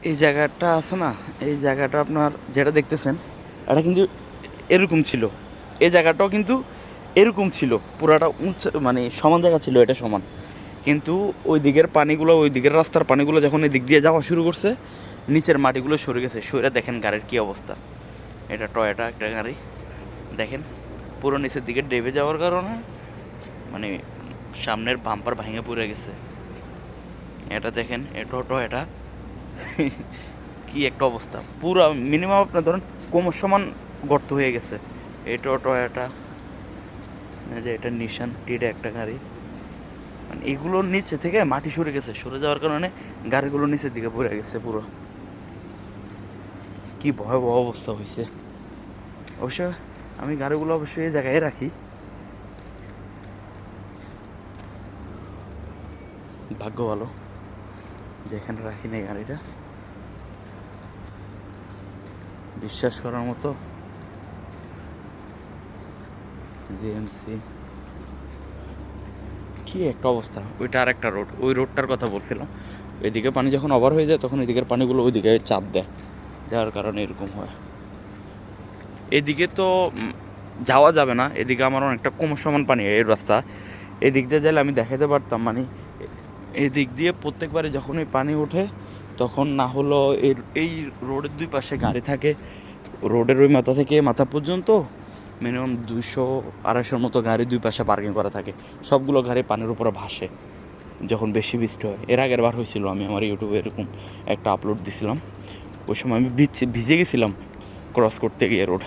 এই জায়গাটা আছে না, এই জায়গাটা আপনার যেটা দেখতেছেন এটা কিন্তু এরকম ছিল। এই জায়গাটাও কিন্তু এরকম ছিল, পুরাটা উঁচু মানে সমান জায়গা ছিল, এটা সমান। কিন্তু ওই দিকের পানিগুলো, ওই দিকের রাস্তার পানিগুলো যখন এই দিক দিয়ে যাওয়া শুরু করছে, নিচের মাটিগুলো সরে গেছে। সরে দেখেন গাড়ির কী অবস্থা। এটা টয়োটা একটা গাড়ি, দেখেন পুরো নিচের দিকে ডেবে যাওয়ার কারণে মানে সামনের বাম্পার ভেঙে পড়ে গেছে। এটা দেখেন, এটাও টয়োটা। কি একটা অবস্থা, পুরো মিনিমাম আপনার ধরুন কোমর সমান গর্ত হয়ে গেছে। এটাও টয়োটা, যে এটা নিশান টিটা একটা গাড়ি। মানে এগুলোর নিচে থেকে মাটি সরে গেছে, সরে যাওয়ার কারণে গাড়িগুলো নিচের দিকে পড়ে গেছে পুরো। কি ভয়াবহ অবস্থা হয়েছে। অবশ্য আমি গাড়িগুলো অবশ্যই এই জায়গায় রাখি, ভাগ্য ভালো যেখানে রাখি নাই গাড়িটা। বিশ্বাস করার মতো জিএমসি, কি একটা অবস্থা। ওইটা আর একটা রোড, ওই রোডটার কথা বলছিলাম। ওইদিকে পানি যখন ওভার হয়ে যায় তখন ওইদিকের পানিগুলো ওইদিকে চাপ দেয়, যার কারণে এরকম হয়। এদিকে তো যাওয়া যাবে না, এদিকে আমার অনেকটা কোমর সমান পানি এই রাস্তা। এদিক দিয়ে গেলে আমি দেখাতে পারতাম, মানে এদিক দিয়ে প্রত্যেকবারে যখন ওই পানি ওঠে তখন না হলো এই রোডের দুই পাশে গাড়ি থাকে। রোডের ওই মাথা থেকে মাথা পর্যন্ত মিনিমাম 200-250 মতো গাড়ি দুই পাশে পার্কিং করা থাকে। সবগুলো গাড়ি পানির উপরে ভাসে যখন বেশি বৃষ্টি হয়। এর আগের বার হয়েছিল, আমি আমার ইউটিউবে এরকম একটা আপলোড দিছিলাম। ওই সময় আমি ভিজে গেছিলাম ক্রস করতে গিয়ে রোড।